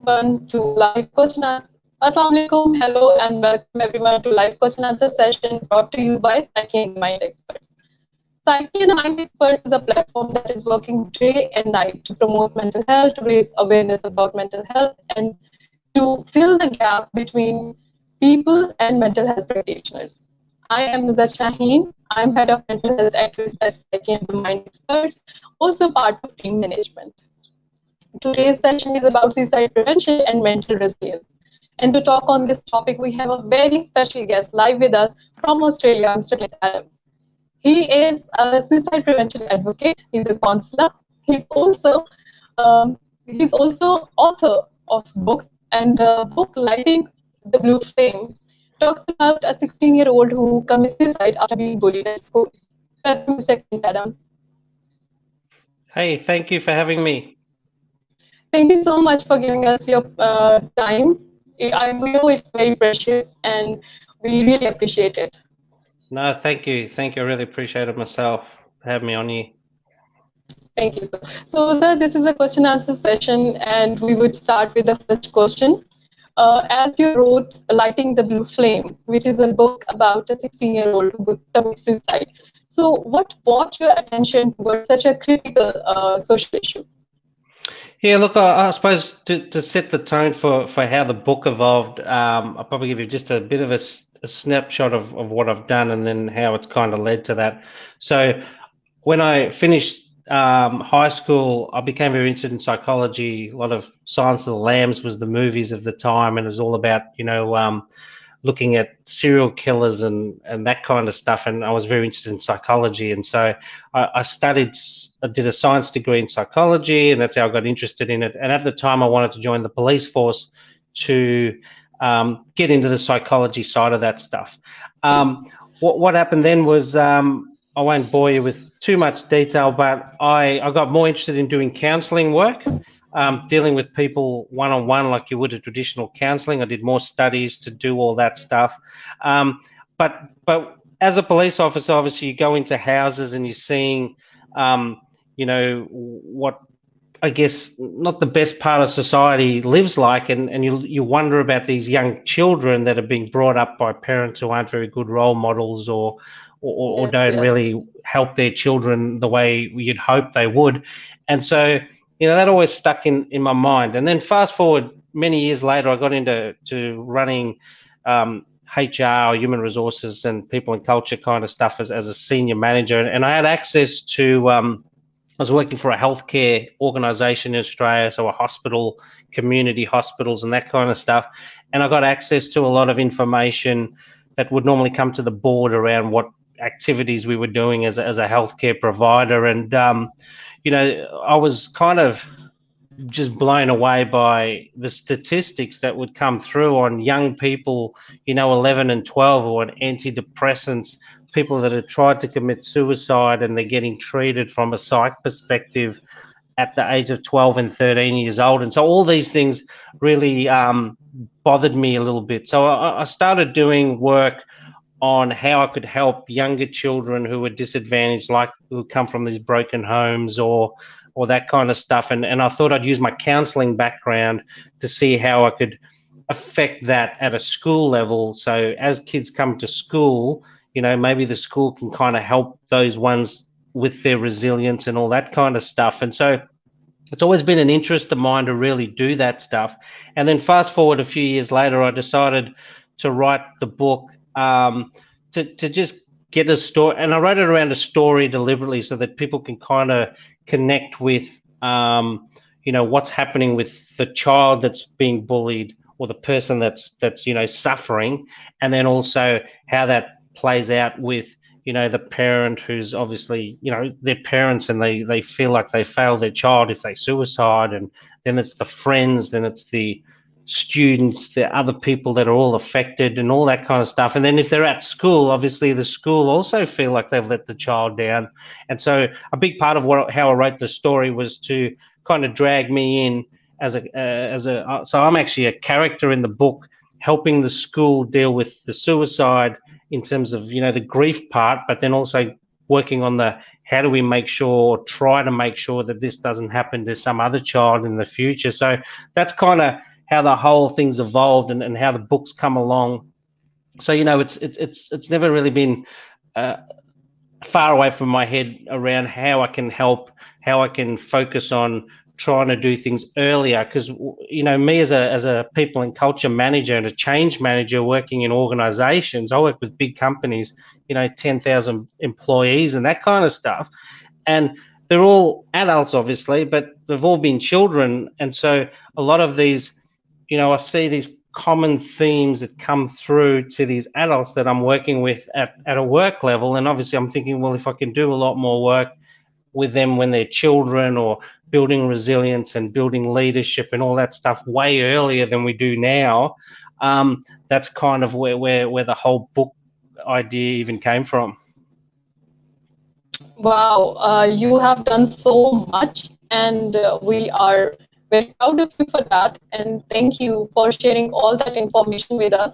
everyone to live question answer. Assalamualaikum, hello and welcome everyone to live question answer session brought to you by Psyche The MindXperts. Psyche The MindXperts is a platform that is working day and night to promote mental health, to raise awareness about mental health, and to fill the gap between people and mental health practitioners. I am Nuzat Shaheen. I'm head of mental health activists at Psyche The MindXperts, also part of team management. Today's session is about suicide prevention and mental resilience. And to talk on this topic, we have a very special guest live with us from Australia, Mr. Clint Adams. He is a suicide prevention advocate. He's a counselor. He's also author of books, and the book Lighting the Blue Flame talks about a 16-year-old who commits suicide after being bullied at school. Welcome, Mr. Clint Adams. Hey, thank you for having me. Thank you so much for giving us your time. We know it's very precious, and we really appreciate it. No, thank you. Thank you. I really appreciate it myself for having me on here. Thank you, sir. So, sir, this is a question answer session, and we would start with the first question. As you wrote Lighting the Blue Flame, which is a book about a 16-year-old who commits suicide. So, what brought your attention towards such a critical social issue? Yeah, look, I suppose to set the tone for how the book evolved, I'll probably give you just a bit of a snapshot of what I've done and then how it's kind of led to that. So when I finished high school, I became very interested in psychology. A lot of Silence of the Lambs was the movies of the time, and it was all about, looking at serial killers and that kind of stuff. And I was very interested in psychology. And so I did a science degree in psychology, and that's how I got interested in it. And at the time, I wanted to join the police force to get into the psychology side of that stuff. What happened then was, I won't bore you with too much detail, but I got more interested in doing counselling work. Dealing with people one-on-one like you would a traditional counselling. I did more studies to do all that stuff. But as a police officer, obviously you go into houses and you're seeing, what I guess not the best part of society lives like, and you wonder about these young children that are being brought up by parents who aren't very good role models or don't really help their children the way you'd hope they would. And so that always stuck in my mind. And then fast forward many years later, I got into running HR, human resources and people and culture kind of stuff as a senior manager. And I had access to, I was working for a healthcare organisation in Australia, so a hospital, community hospitals and that kind of stuff. And I got access to a lot of information that would normally come to the board around what activities we were doing as a healthcare provider. And I was kind of just blown away by the statistics that would come through on young people, 11 and 12, who on antidepressants, people that had tried to commit suicide, and they're getting treated from a psych perspective at the age of 12 and 13 years old. And so all these things really bothered me a little bit. So I started doing work on how I could help younger children who were disadvantaged, like who come from these broken homes or that kind of stuff. And I thought I'd use my counselling background to see how I could affect that at a school level. So as kids come to school, maybe the school can kind of help those ones with their resilience and all that kind of stuff. And so it's always been an interest of mine to really do that stuff. And then fast forward a few years later, I decided to write the book to just get a story, and I wrote it around a story deliberately so that people can kind of connect with, what's happening with the child that's being bullied or the person that's suffering, and then also how that plays out with, the parent who's obviously, their parents, and they feel like they fail their child if they suicide, and then it's the friends, then it's the students, the other people that are all affected and all that kind of stuff. And then if they're at school, obviously the school also feel like they've let the child down. And so a big part of how I wrote the story was to kind of drag me in so I'm actually a character in the book, helping the school deal with the suicide in terms of, the grief part, but then also working on the how do we make sure, try to make sure that this doesn't happen to some other child in the future. So that's kind of how the whole thing's evolved and how the books come along. So it's never really been far away from my head around how I can help, how I can focus on trying to do things earlier. Because me as a people and culture manager and a change manager working in organizations, I work with big companies, 10,000 employees and that kind of stuff, and they're all adults obviously, but they've all been children. And so a lot of these, I see these common themes that come through to these adults that I'm working with at a work level. And obviously I'm thinking, well, if I can do a lot more work with them when they're children, or building resilience and building leadership and all that stuff way earlier than we do now, that's kind of where the whole book idea even came from. Wow, you have done so much, and we are very proud of you for that. And thank you for sharing all that information with us.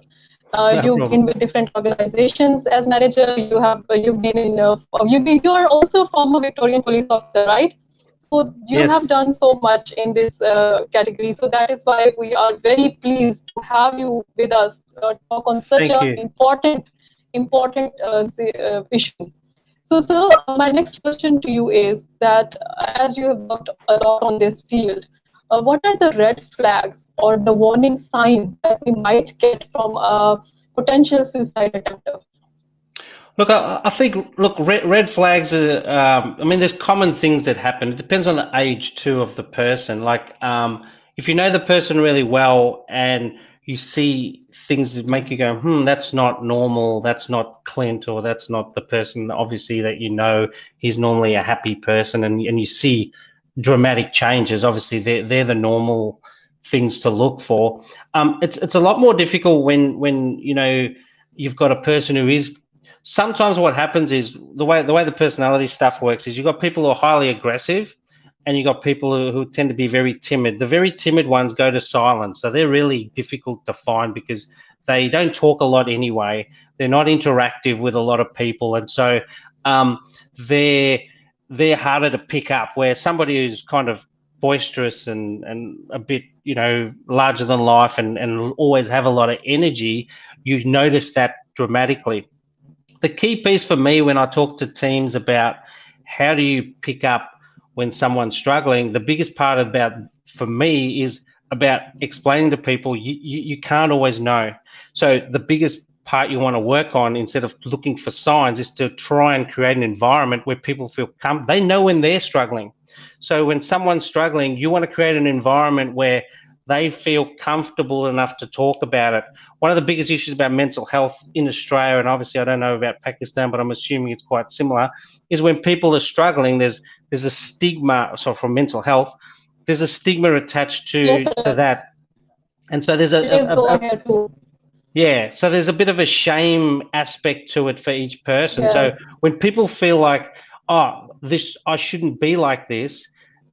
You've been with different organizations as manager. You've been you are also former Victorian police officer, right? So you Yes. have done so much in this category. So that is why we are very pleased to have you with us, talk on such an important issue. So, sir, my next question to you is that as you have worked a lot on this field, what are the red flags or the warning signs that we might get from a potential suicide attempter? Look, I think, red flags are, there's common things that happen. It depends on the age too of the person. Like, if you know the person really well and you see things that make you go, that's not normal, that's not Clint, or that's not the person, obviously, that he's normally a happy person, and you see dramatic changes, obviously they're the normal things to look for. It's a lot more difficult when you've got a person who is. Sometimes what happens is the way the personality stuff works is you've got people who are highly aggressive, and you've got people who tend to be very timid. The very timid ones go to silence, so they're really difficult to find because they don't talk a lot anyway. They're not interactive with a lot of people, and so they're harder to pick up. Where somebody who's kind of boisterous and a bit larger than life and always have a lot of energy, you notice that dramatically. The key piece for me when I talk to teams about how do you pick up when someone's struggling, the biggest part for me is about explaining to people you can't always know. So the biggest part you want to work on, instead of looking for signs, is to try and create an environment where people feel they know when they're struggling. So when someone's struggling, you want to create an environment where they feel comfortable enough to talk about it. One of the biggest issues about mental health in Australia, and obviously I don't know about Pakistan, but I'm assuming it's quite similar, is when people are struggling, there's a stigma. So from mental health, there's a stigma attached to that, and so there's so there's a bit of a shame aspect to it for each person. Yes. So when people feel like, I shouldn't be like this,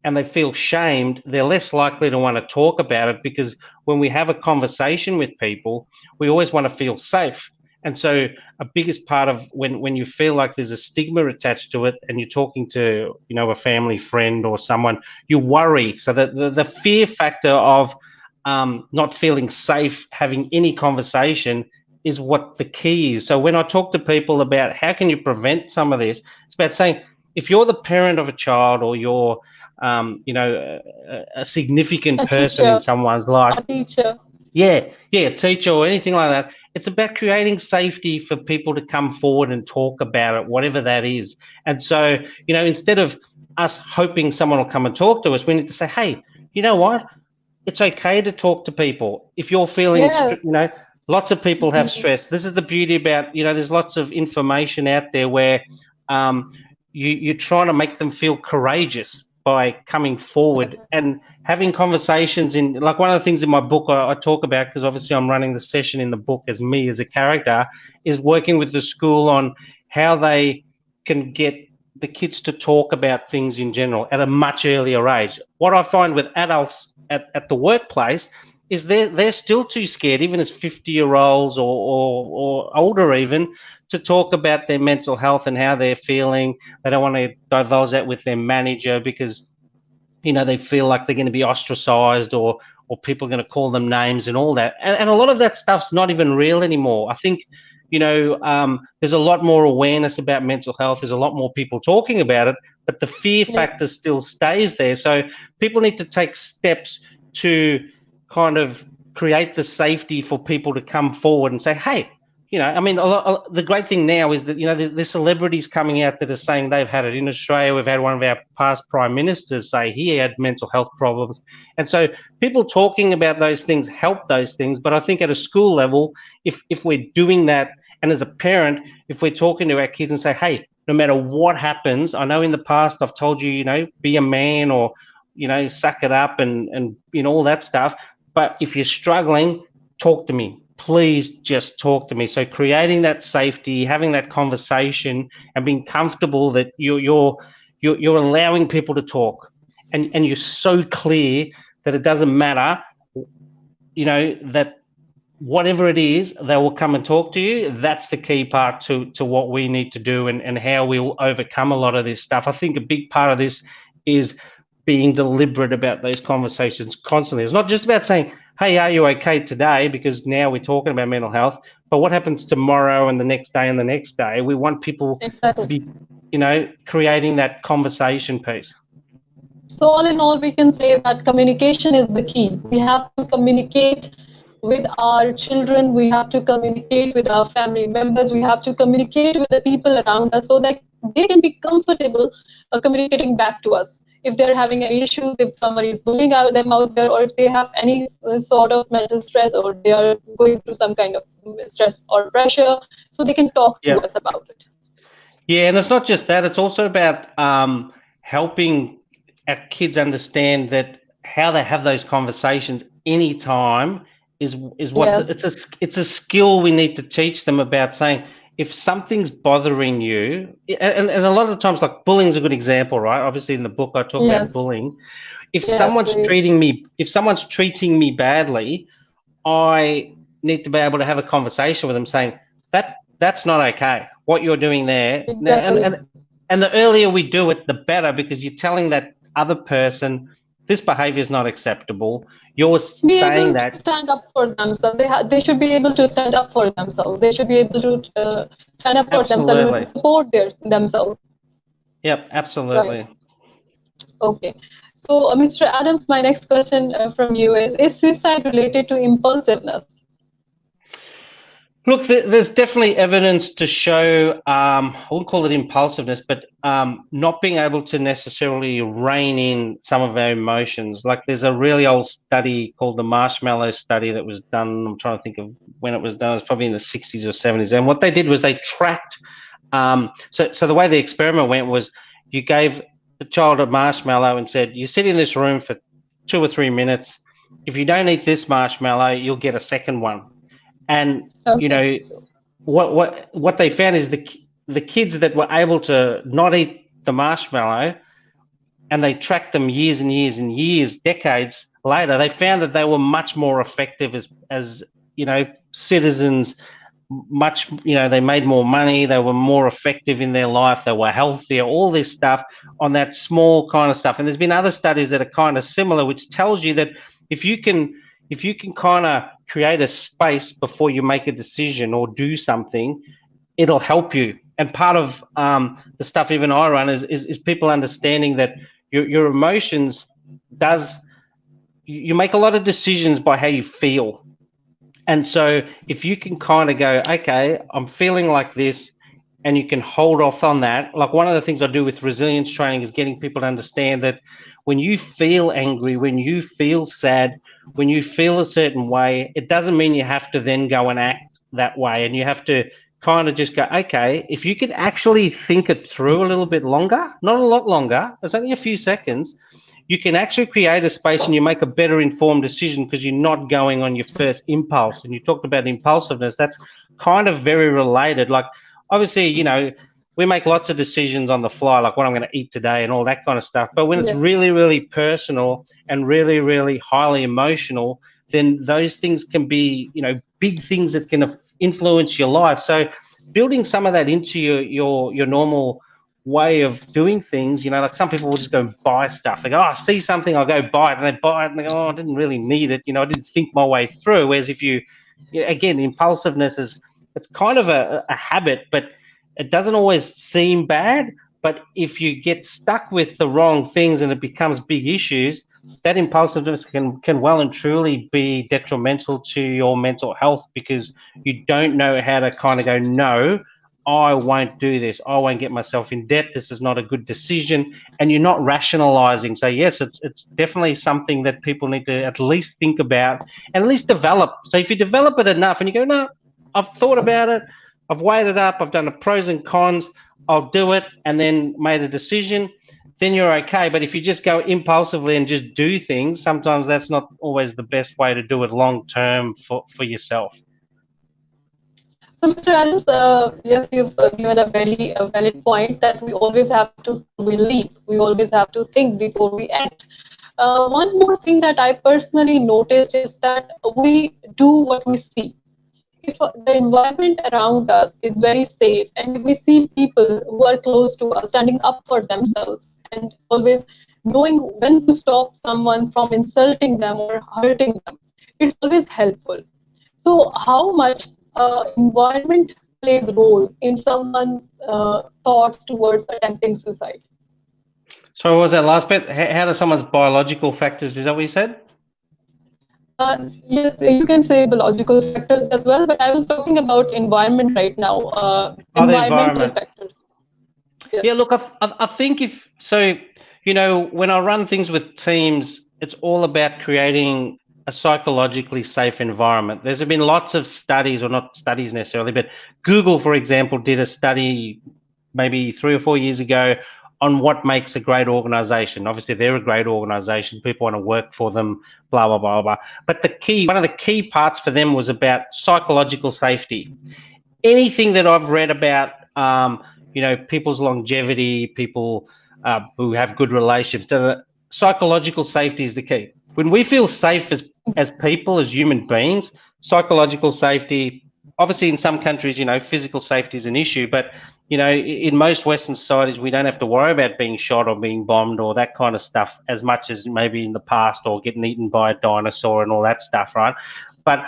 and they feel shamed, they're less likely to want to talk about it, because when we have a conversation with people, we always want to feel safe. And so a biggest part of when you feel like there's a stigma attached to it and you're talking to, a family friend or someone, you worry. So the fear factor of not feeling safe having any conversation is what the key is. So when I talk to people about how can you prevent some of this, it's about saying, if you're the parent of a child, or you're a significant person in someone's life, a teacher, a teacher or anything like that, it's about creating safety for people to come forward and talk about it, whatever that is. And so, instead of us hoping someone will come and talk to us, we need to say, hey, you know what? It's okay to talk to people. If you're feeling, lots of people have stress. This is the beauty about, there's lots of information out there where you're trying to make them feel courageous by coming forward and having conversations. Like one of the things in my book I talk about, because obviously I'm running the session in the book as me as a character, is working with the school on how they can get the kids to talk about things in general at a much earlier age. What I find with adults at the workplace is they're still too scared, even as 50-year-olds or older even, to talk about their mental health and how they're feeling. They don't want to divulge that with their manager because, they feel like they're going to be ostracized or or people are going to call them names and all that. And a lot of that stuff's not even real anymore. I think, there's a lot more awareness about mental health. There's a lot more people talking about it, but the fear factor still stays there. So people need to take steps to kind of create the safety for people to come forward and say, hey, the great thing now is that, there's celebrities coming out that are saying they've had it. In Australia, we've had one of our past prime ministers say he had mental health problems. And so people talking about those things help those things. But I think at a school level, if we're doing that, and as a parent, if we're talking to our kids and say, hey, no matter what happens, I know in the past I've told you, be a man, or, suck it up and all that stuff. But if you're struggling, talk to me. Please just talk to me. So creating that safety, having that conversation, and being comfortable that you're allowing people to talk, and you're so clear that it doesn't matter, that whatever it is, they will come and talk to you. That's the key part to what we need to do, and how we'll overcome a lot of this stuff. I think a big part of this is being deliberate about those conversations constantly. It's not just about saying, hey, are you okay today? Because now we're talking about mental health, but what happens tomorrow and the next day and the next day? We want people to be, creating that conversation piece. So all in all, we can say that communication is the key. We have to communicate with our children. We have to communicate with our family members. We have to communicate with the people around us so that they can be comfortable communicating back to us. If they're having any issues, if somebody is bullying them out there, or if they have any sort of mental stress, or they are going through some kind of stress or pressure, so they can talk to us about it. Yeah, and it's not just that. It's also about helping our kids understand that how they have those conversations anytime is what it's a skill we need to teach them about, saying, if something's bothering you, and a lot of the times, like bullying is a good example, right? Obviously in the book I talk about bullying. If someone's treating me badly, I need to be able to have a conversation with them saying, that's not okay, what you're doing there. Exactly. And the earlier we do it, the better, because you're telling that other person, this behavior is not acceptable. You're saying that. Stand up for themselves. They should be able to stand up for themselves. They should be able to stand up for themselves and support themselves. Yep, absolutely. Right. Okay. So, Mr. Adams, my next question from you is suicide related to impulsiveness? Look, there's definitely evidence to show, I wouldn't call it impulsiveness, but not being able to necessarily rein in some of our emotions. Like, there's a really old study called the marshmallow study that was done. I'm trying to think of when it was done. It was probably in the 60s or 70s. And what they did was they tracked, so the way the experiment went was you gave the child a marshmallow and said, you sit in this room for 2 or 3 minutes. If you don't eat this marshmallow, you'll get a second one. And what they found is the kids that were able to not eat the marshmallow, and they tracked them years and years and years, decades later, they found that they were much more effective as citizens. They made more money, they were more effective in their life, they were healthier, all this stuff on that small kind of stuff. And there's been other studies that are kind of similar, which tells you that if you can kind of create a space before you make a decision or do something, it'll help you. And part of the stuff even I run is people understanding that your emotions you make a lot of decisions by how you feel. And so if you can kind of go, okay, I'm feeling like this, and you can hold off on that. Like, one of the things I do with resilience training is getting people to understand that when you feel angry, when you feel sad, when you feel a certain way, it doesn't mean you have to then go and act that way. And you have to kind of just go, okay, if you could actually think it through a little bit longer, not a lot longer, it's only a few seconds, you can actually create a space and you make a better informed decision because you're not going on your first impulse. And you talked about impulsiveness. That's kind of very related. Like, obviously, we make lots of decisions on the fly, like what I'm going to eat today and all that kind of stuff. But when it's really, really personal and really, really highly emotional, then those things can be, big things that can influence your life. So building some of that into your normal way of doing things. You know, like some people will just go and buy stuff. They go, oh, I see something, I'll go buy it, and they buy it, and they go, oh, I didn't really need it. You know, I didn't think my way through. Whereas if you, again, impulsiveness is, it's kind of a habit, but it doesn't always seem bad. But if you get stuck with the wrong things and it becomes big issues, that impulsiveness can well and truly be detrimental to your mental health, because you don't know how to kind of go, no, I won't do this. I won't get myself in debt. This is not a good decision. And you're not rationalizing. So yes, it's definitely something that people need to at least think about and at least develop. So if you develop it enough and you go, no, I've thought about it, I've weighed it up, I've done the pros and cons, I'll do it, and then made a decision, then you're okay. But if you just go impulsively and just do things, sometimes that's not always the best way to do it long term for yourself. So, Mr. Adams, yes, you've given a very valid point that we always have to believe, we always have to think before we act. One more thing that I personally noticed is that we do what we see. If the environment around us is very safe, and if we see people who are close to us standing up for themselves and always knowing when to stop someone from insulting them or hurting them, it's always helpful. So how much environment plays a role in someone's thoughts towards attempting suicide? So what was that last bit? How do someone's biological factors, is that what you said? Yes, you can say biological factors as well, but I was talking about environment right now. Environmental factors. Yes. Yeah, look, I think if so, you know, when I run things with teams, it's all about creating a psychologically safe environment. There's been lots of studies, or not studies necessarily, but Google, for example, did a study maybe 3 or 4 years ago on what makes a great organization. Obviously, they're a great organization. People want to work for them, blah, blah, blah, blah. But one of the key parts for them was about psychological safety. Anything that I've read about, you know, people's longevity, people who have good relationships, psychological safety is the key. When we feel safe as people, as human beings, psychological safety, obviously in some countries, you know, physical safety is an issue, but you know, in most Western societies, we don't have to worry about being shot or being bombed or that kind of stuff as much as maybe in the past, or getting eaten by a dinosaur and all that stuff, right? But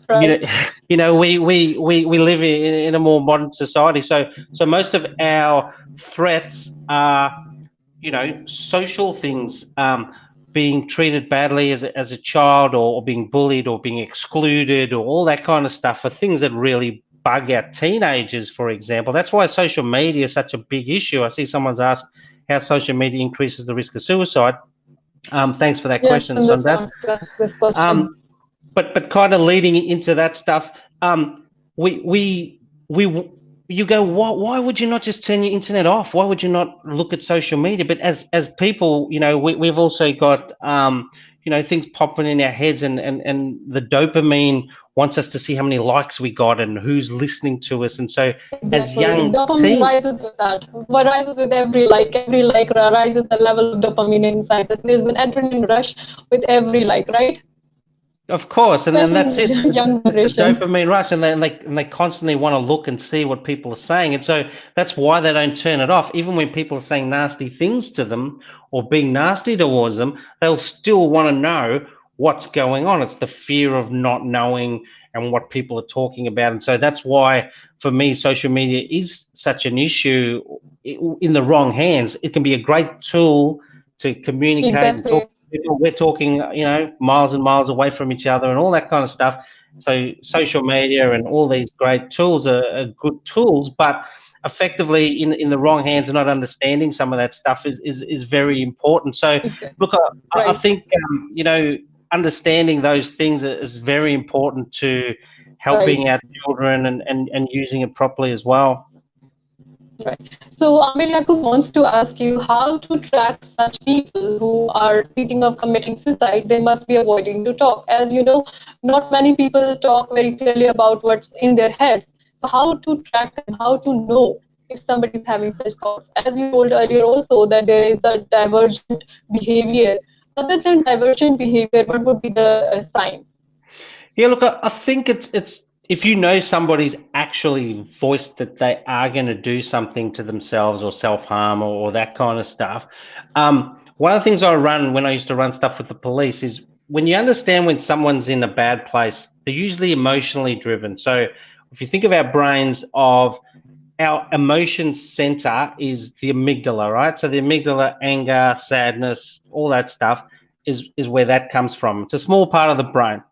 right. You know, we live in a more modern society, so most of our threats are, you know, social things, being treated badly as a child, or being bullied, or being excluded, or all that kind of stuff, are things that really bug our teenagers, for example. That's why social media is such a big issue. I see someone's asked how social media increases the risk of suicide. Thanks for that question, Sundas. But kind of leading into that stuff, you go, why would you not just turn your internet off? Why would you not look at social media? But as people, you know, we've also got, you know, things popping in our heads, and the dopamine wants us to see how many likes we got and who's listening to us. And so as young dopamine rises with that. What rises with every like rises the level of dopamine inside us. There's an adrenaline rush with every like, right? Of course, and then that's it. It's a dopamine rush, and they constantly want to look and see what people are saying, and so that's why they don't turn it off. Even when people are saying nasty things to them or being nasty towards them, they'll still want to know what's going on. It's the fear of not knowing and what people are talking about, and so that's why, for me, social media is such an issue. In the wrong hands, it can be a great tool to communicate and talk. We're talking, you know, miles and miles away from each other and all that kind of stuff. So social media and all these great tools are good tools, but effectively in the wrong hands and not understanding some of that stuff is very important. So look, I think, you know, understanding those things is very important to helping our children and using it properly as well. Right. So Amir Yaqub wants to ask you how to track such people who are thinking of committing suicide. They must be avoiding to talk. As you know, not many people talk very clearly about what's in their heads. So how to track them, how to know if somebody is having such thoughts? As you told earlier also that there is a divergent behavior. Other than divergent behavior, what would be the sign? Yeah, look, I think it's if you know somebody's actually voiced that they are going to do something to themselves or self-harm or that kind of stuff, one of the things I run when I used to run stuff with the police is when you understand when someone's in a bad place, they're usually emotionally driven. So if you think of our brains, of our emotion center is the amygdala, right? So the amygdala, anger, sadness, all that stuff is where that comes from. It's a small part of the brain.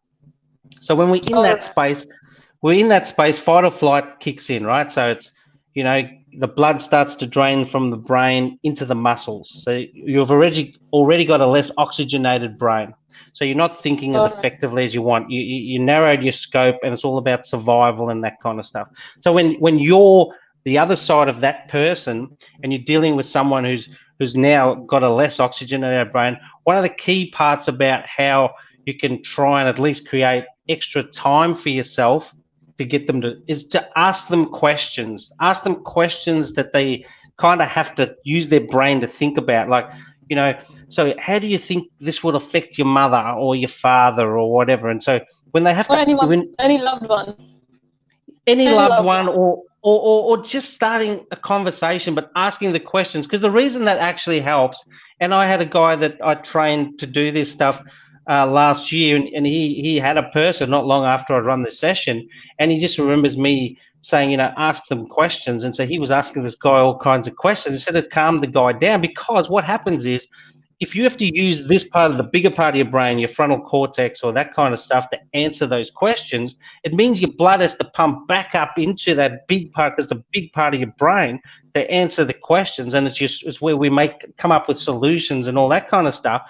So when we're in that space, fight or flight kicks in, right? So it's, the blood starts to drain from the brain into the muscles. So you've already got a less oxygenated brain. So you're not thinking as effectively as you want. You narrowed your scope, and it's all about survival and that kind of stuff. So when you're the other side of that person and you're dealing with someone who's now got a less oxygenated brain, one of the key parts about how you can try and at least create extra time for yourself to get them is to ask them questions. Ask them questions that they kind of have to use their brain to think about. Like, so how do you think this would affect your mother or your father or whatever? And so when they have or anyone, any loved one, any loved one, or just starting a conversation, but asking the questions, because the reason that actually helps, and I had a guy that I trained to do this stuff last year, and he had a person not long after I'd run the session, and he just remembers me saying, ask them questions. And so he was asking this guy all kinds of questions. Instead of calm the guy down, because what happens is, if you have to use this part of the bigger part of your brain, your frontal cortex or that kind of stuff, to answer those questions, it means your blood has to pump back up into that big part, because the big part of your brain, to answer the questions. And it's where we come up with solutions and all that kind of stuff.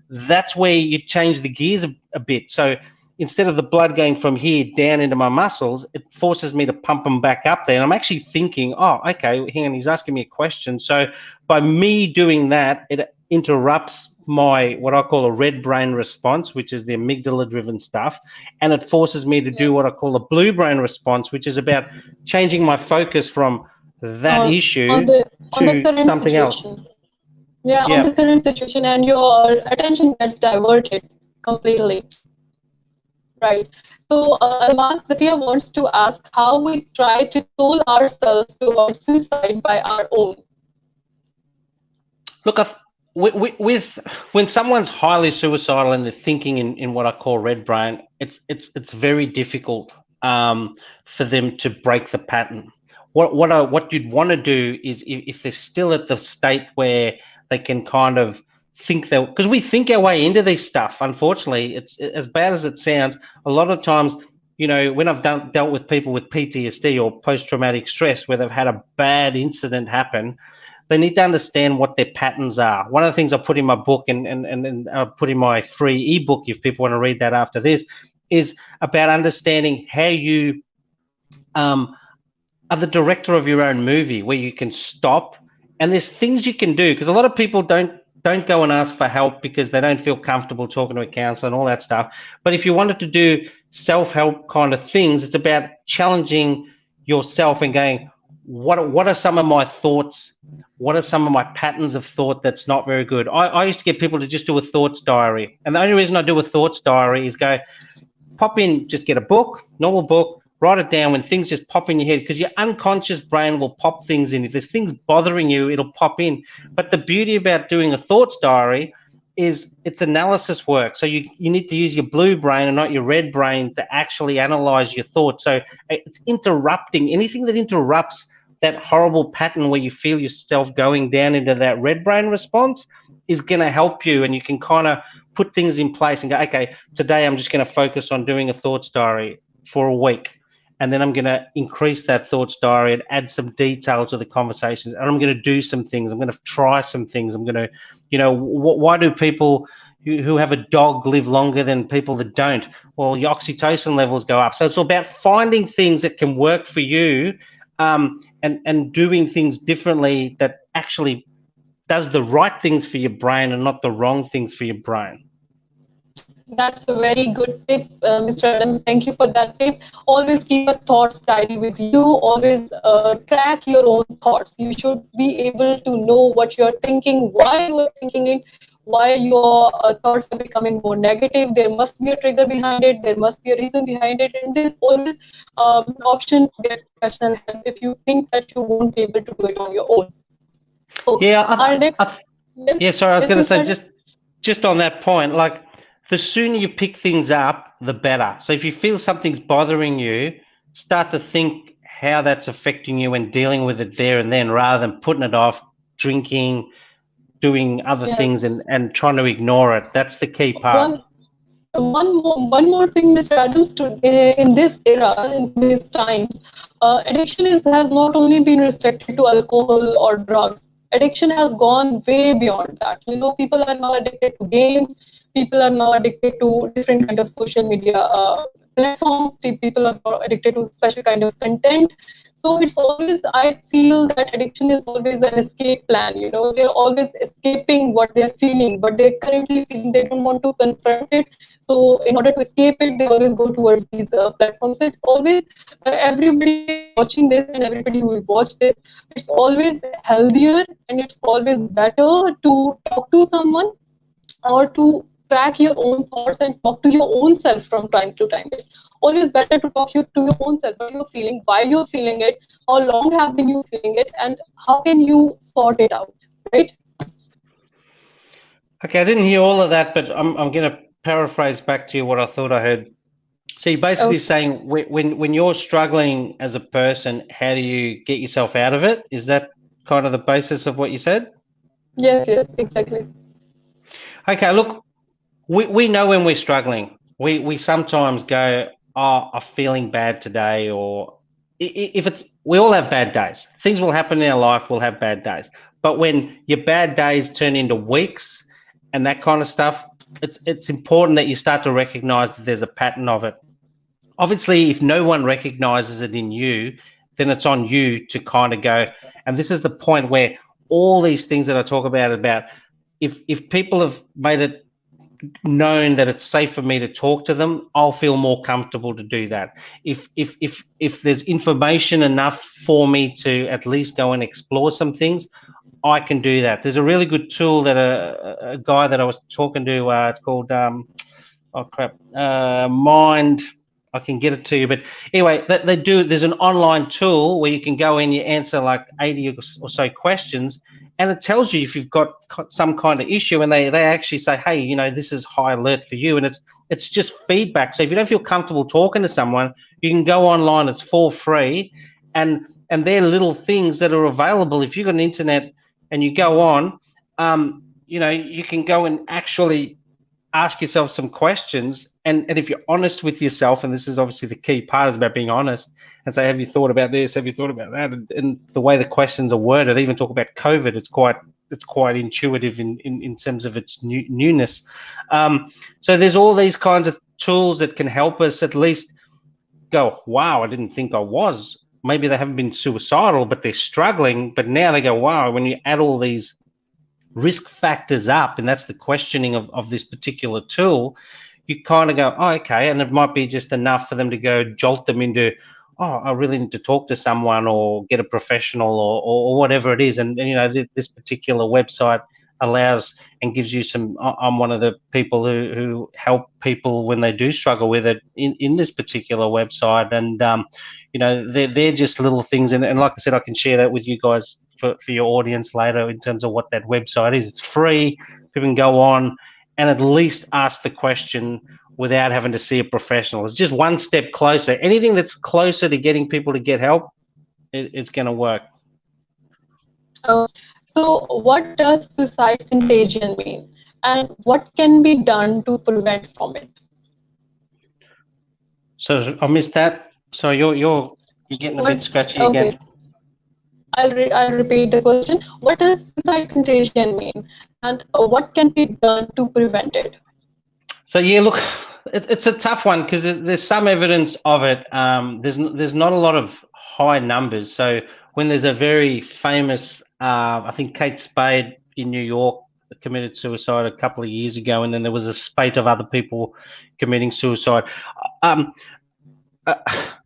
That's where you change the gears a bit. So instead of the blood going from here down into my muscles, it forces me to pump them back up there. And I'm actually thinking, oh, okay, hang on, he's asking me a question. So by me doing that, it interrupts my, what I call a red brain response, which is the amygdala driven stuff. And it forces me to do what I call a blue brain response, which is about changing my focus from that issue to something else. Yeah, on the current situation, and your attention gets diverted completely. Right. So, Almas, Zakia wants to ask how we try to toll ourselves to avoid suicide by our own. Look, when someone's highly suicidal and they're thinking in what I call red brain, it's very difficult for them to break the pattern. What you'd want to do is, if they're still at the state where they can kind of think that, because we think our way into this stuff. Unfortunately, it's as bad as it sounds. A lot of times, when I've dealt with people with PTSD or post-traumatic stress, where they've had a bad incident happen, they need to understand what their patterns are. One of the things I put in my book, and I put in my free ebook, if people want to read that after this, is about understanding how you are the director of your own movie, where you can stop. And there's things you can do, because a lot of people don't go and ask for help because they don't feel comfortable talking to a counselor and all that stuff. But if you wanted to do self-help kind of things, it's about challenging yourself and going, what are some of my thoughts? What are some of my patterns of thought that's not very good? I used to get people to just do a thoughts diary. And the only reason I do a thoughts diary is pop in, just get a book, normal book, write it down when things just pop in your head, because your unconscious brain will pop things in. If there's things bothering you, it'll pop in. But the beauty about doing a thoughts diary is it's analysis work. So you need to use your blue brain and not your red brain to actually analyze your thoughts. So it's interrupting. Anything that interrupts that horrible pattern where you feel yourself going down into that red brain response is going to help you. And you can kind of put things in place and go, okay, today I'm just going to focus on doing a thoughts diary for a week. And then I'm going to increase that thoughts diary and add some detail to the conversations. And I'm going to do some things. I'm going to try some things. I'm going to, why do people who have a dog live longer than people that don't? Well, your oxytocin levels go up. So it's all about finding things that can work for you, and doing things differently that actually does the right things for your brain and not the wrong things for your brain. That's a very good tip, Mr. Adam. Thank you for that tip. Always keep a thoughts diary with you. Always track your own thoughts. You should be able to know what you're thinking, why you're thinking it, why your thoughts are becoming more negative. There must be a trigger behind it. There must be a reason behind it, and there's always option to get professional help if you think that you won't be able to do it on your own. So Yeah, our next, yes, yeah. Sorry, I was yes, going to Mr. say Adam? just on that point, like the sooner you pick things up, the better. So if you feel something's bothering you, start to think how that's affecting you and dealing with it there and then, rather than putting it off, drinking, doing other Yes. things, and trying to ignore it. That's the key part. One more thing, Mr. Adams, in this era, in today's times, addiction has not only been restricted to alcohol or drugs. Addiction has gone way beyond that. People are now addicted to games. People are now addicted to different kind of social media platforms. People are now addicted to special kind of content. So it's always, I feel that addiction is always an escape plan. They're always escaping what they're feeling, but they're currently feeling they don't want to confront it. So in order to escape it, they always go towards these platforms. So it's always, everybody watching this and everybody who will watch this, it's always healthier and it's always better to talk to someone, or to track your own thoughts and talk to your own self from time to time. It's always better to talk to your own self, what you're feeling, why you're feeling it, how long have been you feeling it, and how can you sort it out, right? Okay, I didn't hear all of that, but I'm going to paraphrase back to you what I thought I heard. So you're basically Okay. saying when you're struggling as a person, how do you get yourself out of it? Is that kind of the basis of what you said? Yes, exactly. Okay, look, we know when we're struggling. We sometimes go, oh, I'm feeling bad today, or if it's, we all have bad days. Things will happen in our life. We'll have bad days. But when your bad days turn into weeks and that kind of stuff, it's important that you start to recognize that there's a pattern of it. Obviously, if no one recognizes it in you, then it's on you to kind of go. And this is the point where all these things that I talk about if people have made it known that it's safe for me to talk to them, I'll feel more comfortable to do that. If there's information enough for me to at least go and explore some things, I can do that. There's a really good tool that a guy that I was talking to, it's called oh crap, Mind. I can get it to you, but anyway, they do. There's an online tool where you can go in, you answer like 80 or so questions, and it tells you if you've got some kind of issue, and they actually say, hey, this is high alert for you, and it's just feedback. So if you don't feel comfortable talking to someone, you can go online. It's for free, and they're little things that are available. If you've got an internet and you go on, you can go and actually ask yourself some questions, and if you're honest with yourself, and this is obviously the key part, is about being honest, and say, have you thought about this, have you thought about that, and the way the questions are worded, even talk about COVID, it's quite intuitive in terms of its newness. So there's all these kinds of tools that can help us at least go, wow, I didn't think I was. Maybe they haven't been suicidal, but they're struggling, but now they go, wow. When you add all these risk factors up, and that's the questioning of this particular tool, you kind of go, oh, okay, and it might be just enough for them to go jolt them into, oh, I really need to talk to someone or get a professional or whatever it is. And this particular website allows and gives you some, I'm one of the people who help people when they do struggle with it in this particular website. And they're just little things, and like I said, I can share that with you guys for your audience later in terms of what that website is. It's free. People can go on and at least ask the question without having to see a professional. It's just one step closer. Anything that's closer to getting people to get help, it's going to work. So what does suicide contagion mean, and what can be done to prevent from it? So I missed that. So you're getting a bit scratchy again. Okay. I'll repeat the question. What does suicide contagion mean, and what can be done to prevent it? So yeah, look, it's a tough one because there's some evidence of it. There's not a lot of high numbers. So when there's a very famous, I think Kate Spade in New York committed suicide a couple of years ago, and then there was a spate of other people committing suicide.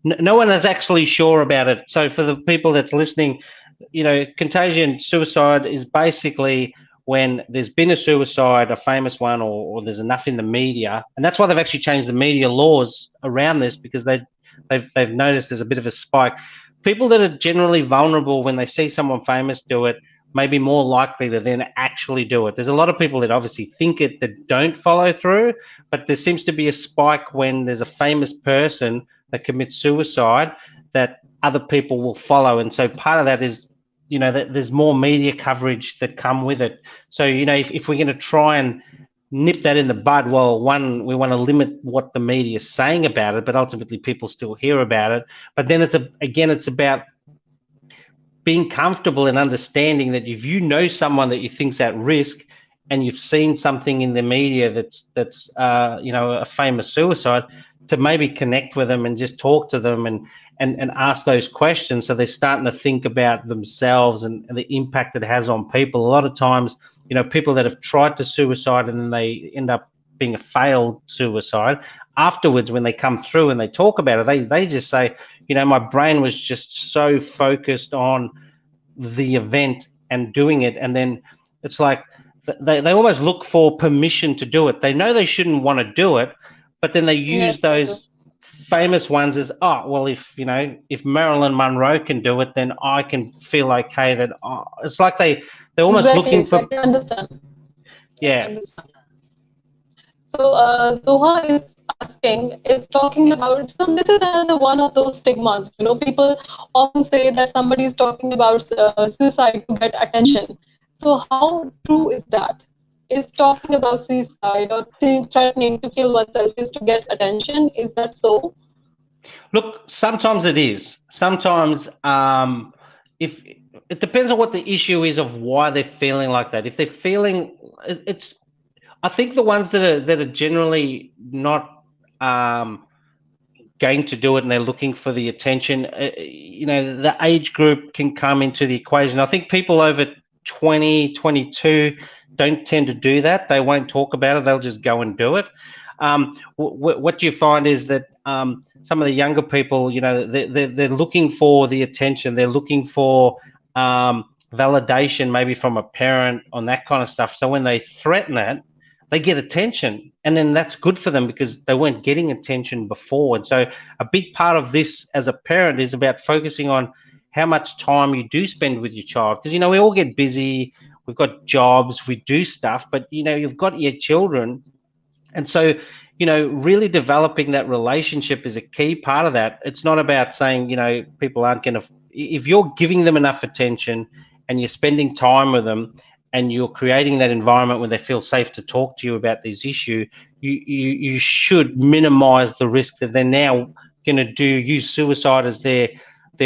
No one is actually sure about it. So for the people that's listening, contagion suicide is basically when there's been a suicide, a famous one, or there's enough in the media, and that's why they've actually changed the media laws around this, because they've noticed there's a bit of a spike. People that are generally vulnerable, when they see someone famous do it, may be more likely to then actually do it. There's a lot of people that obviously think it that don't follow through, but there seems to be a spike when there's a famous person that commits suicide that other people will follow. And so part of that is, that there's more media coverage that come with it. So, if we're going to try and nip that in the bud, well, one, we want to limit what the media is saying about it, but ultimately people still hear about it. But then it's about being comfortable and understanding that if you know someone that you think's at risk and you've seen something in the media that's a famous suicide, to maybe connect with them and just talk to them and ask those questions, so they're starting to think about themselves and the impact it has on people. A lot of times, people that have tried to suicide and then they end up being a failed suicide, afterwards when they come through and they talk about it, they just say, my brain was just so focused on the event and doing it, and then it's like they almost look for permission to do it. They know they shouldn't want to do it, but then they use those famous ones as, well, if Marilyn Monroe can do it, then I can feel okay. That it's like they're almost looking for. I understand. Yeah. I understand. So Zoha is talking about, so this is another one of those stigmas. People often say that somebody is talking about suicide to get attention. So how true is that? Is talking about suicide or threatening to kill oneself is to get attention? Is that so? Look, sometimes it is. Sometimes if it depends on what the issue is of why they're feeling like that. If they're feeling, I think the ones that are generally not going to do it and they're looking for the attention, the age group can come into the equation. I think people over 20, 22 don't tend to do that. They won't talk about it. They'll just go and do it. What you find is that some of the younger people, they're looking for the attention. They're looking for validation, maybe from a parent on that kind of stuff. So when they threaten it, they get attention, and then that's good for them because they weren't getting attention before. And so a big part of this as a parent is about focusing on how much time you do spend with your child, because we all get busy, we've got jobs, we do stuff, but you've got your children, and so really developing that relationship is a key part of that. It's not about saying people aren't going to, if you're giving them enough attention and you're spending time with them and you're creating that environment where they feel safe to talk to you about this issue, you should minimize the risk that they're now going to use suicide as their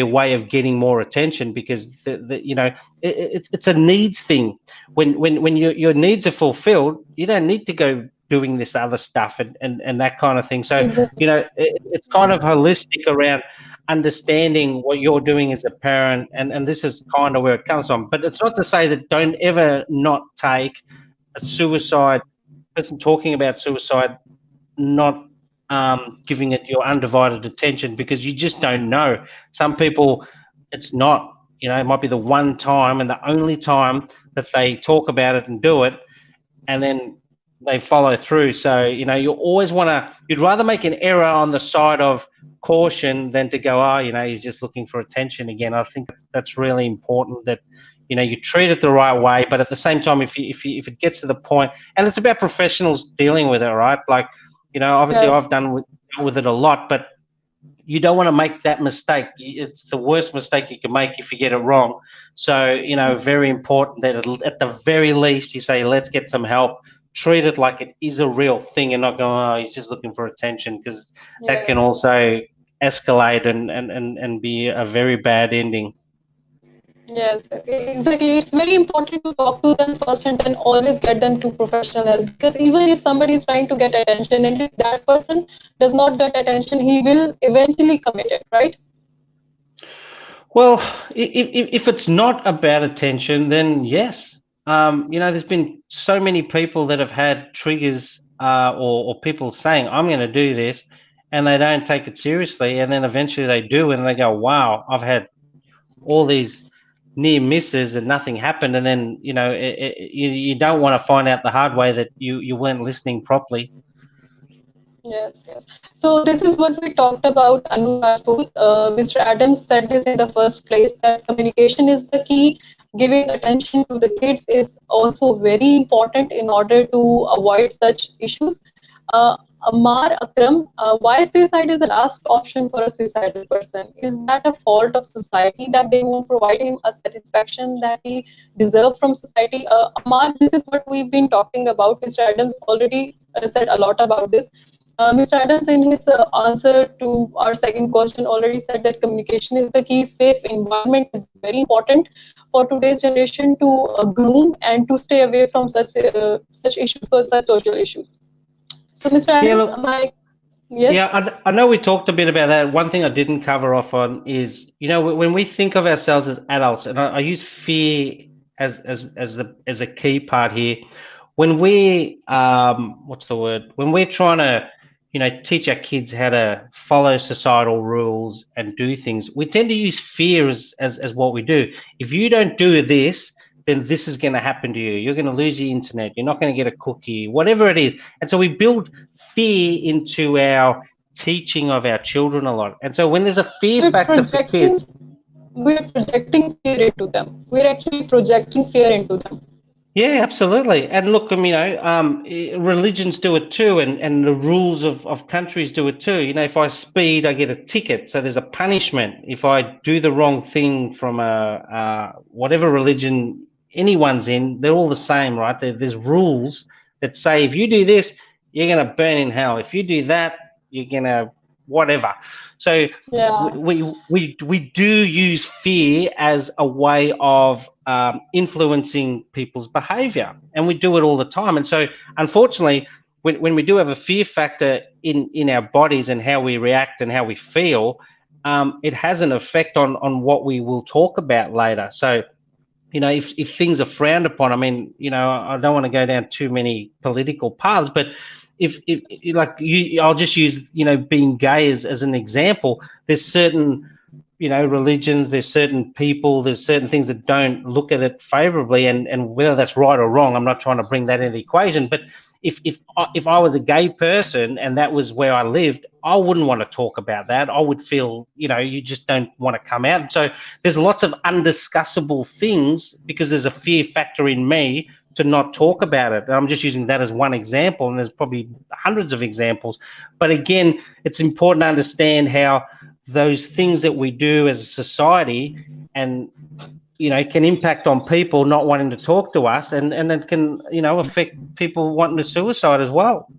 way of getting more attention, because it's a needs thing. When your needs are fulfilled, you don't need to go doing this other stuff and that kind of thing. So it's kind of holistic around understanding what you're doing as a parent, and this is kind of where it comes from. But it's not to say that don't ever not take a suicide person talking about suicide, not giving it your undivided attention, because you just don't know. Some people, it's not, it might be the one time and the only time that they talk about it and do it, and then they follow through. So you always you'd rather make an error on the side of caution than to go, he's just looking for attention again. I think that's really important, that you treat it the right way, but at the same time, if it gets to the point, and it's about professionals dealing with it, right? Like, obviously I've done with it a lot, but you don't want to make that mistake. It's the worst mistake you can make if you get it wrong. So, very important that at the very least you say, let's get some help. Treat it like it is a real thing and not go, he's just looking for attention, because that can also escalate and be a very bad ending. Yes, exactly. It's very important to talk to them first and then always get them to professional help, because even if somebody is trying to get attention and if that person does not get attention, he will eventually commit it, right? Well, if it's not about attention, then yes. There's been so many people that have had triggers or people saying, I'm going to do this, and they don't take it seriously, and then eventually they do, and they go, wow, I've had all these near misses and nothing happened, and then you don't want to find out the hard way that you weren't listening properly. Yes, yes. So this is what we talked about, Anu Rajput. Mr. Adams said this in the first place, that communication is the key. Giving attention to the kids is also very important in order to avoid such issues. Ammar Akram, why suicide is the last option for a suicidal person? Is that a fault of society that they won't provide him a satisfaction that he deserves from society? Ammar, this is what we've been talking about. Mr. Adams already said a lot about this. Mr. Adams, in his answer to our second question, already said that communication is the key. Safe environment is very important for today's generation to groom and to stay away from such issues or such social issues. So, Mr. Yeah, Adams, look, yes, yeah, I know we talked a bit about that. One thing I didn't cover off on is, when we think of ourselves as adults, and I use fear as a key part here. When we what's the word? When we're trying to, teach our kids how to follow societal rules and do things, we tend to use fear as what we do. If you don't do this, then this is going to happen to you. You're going to lose the internet. You're not going to get a cookie, whatever it is. And so we build fear into our teaching of our children a lot. And so when there's a fear we're factor for projecting, kids, we're projecting fear into them. We're actually projecting fear into them. yeah, absolutely. And look, religions do it too, and the rules of countries do it too. If I speed, I get a ticket, so there's a punishment. If I do the wrong thing from whatever religion anyone's in, they're all the same, right? There's rules that say if you do this, you're going to burn in hell. If you do that, you're going to whatever. So Yeah. we do use fear as a way of influencing people's behavior, and we do it all the time. And so unfortunately, when we do have a fear factor in our bodies and how we react and how we feel, it has an effect on what we will talk about later. So if things are frowned upon, I don't want to go down too many political paths, but if like I'll just use, being gay as an example. There's certain, religions, there's certain people, there's certain things that don't look at it favorably, and whether that's right or wrong, I'm not trying to bring that into the equation. But if I was a gay person and that was where I lived, I wouldn't want to talk about that. I would feel, you just don't want to come out. And so there's lots of undiscussable things because there's a fear factor in me to not talk about it. And I'm just using that as one example, and there's probably hundreds of examples. But again, it's important to understand how those things that we do as a society and can impact on people not wanting to talk to us, and it can affect people wanting to suicide as well.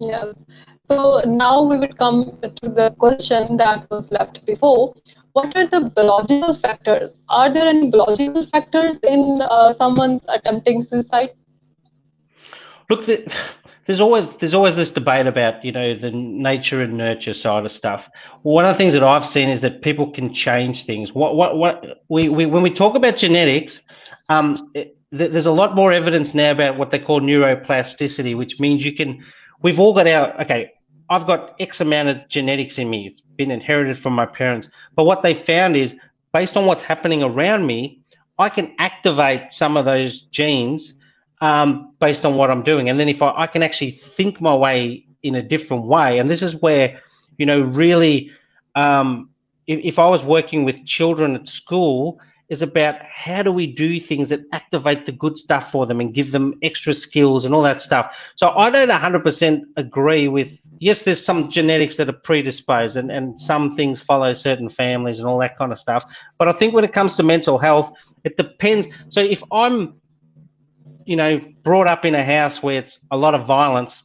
Yes. So now we would come to the question that was left before. What are the biological factors? Are there any biological factors in someone's attempting suicide? Look, there's always this debate about the nature and nurture side of stuff. One of the things that I've seen is that people can change things. When we talk about genetics, there's a lot more evidence now about what they call neuroplasticity, which means we've all got I've got X amount of genetics in me. It's been inherited from my parents. But what they found is, based on what's happening around me, I can activate some of those genes based on what I'm doing. And then if I can actually think my way in a different way, and this is where, really, if I was working with children at school, is about how do we do things that activate the good stuff for them and give them extra skills and all that stuff. So I don't 100% agree with, yes, there's some genetics that are predisposed and some things follow certain families and all that kind of stuff. But I think when it comes to mental health, it depends. So if I'm, brought up in a house where it's a lot of violence,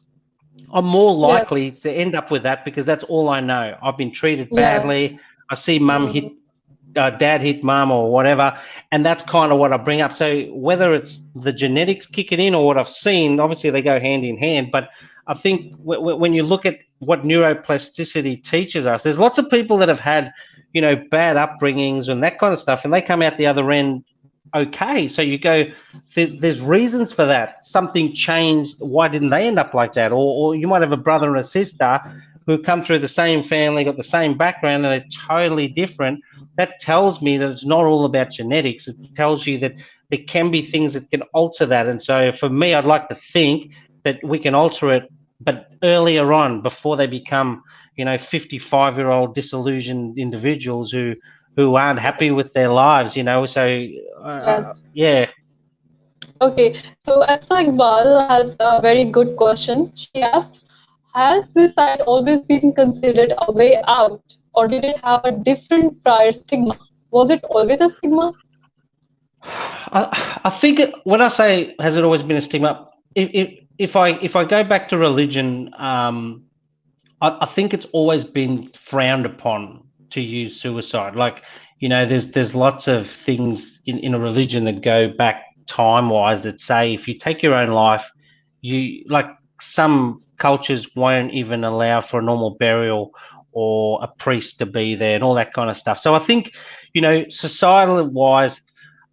I'm more likely to end up with that because that's all I know. I've been treated badly. I see mum hit dad hit mum or whatever, and that's kind of what I bring up. So whether it's the genetics kicking in or what I've seen, obviously they go hand in hand. But I think when you look at what neuroplasticity teaches us, there's lots of people that have had, bad upbringings and that kind of stuff, and they come out the other end okay. So you go, there's reasons for that. Something changed. Why didn't they end up like that? Or you might have a brother and a sister who come through the same family, got the same background, and they're totally different, that tells me that it's not all about genetics. It tells you that there can be things that can alter that. And so for me, I'd like to think that we can alter it, but earlier on, before they become, 55-year-old disillusioned individuals who aren't happy with their lives, So, Yes. yeah. Okay, so Aksa Iqbal has a very good question. She asks, has suicide always been considered a way out, or did it have a different prior stigma? Was it always a stigma? I think when I say has it always been a stigma, if I go back to religion, I think it's always been frowned upon to use suicide. Like, there's lots of things in a religion that go back time-wise that say if you take your own life, like some cultures won't even allow for a normal burial or a priest to be there and all that kind of stuff. So I think, societal-wise,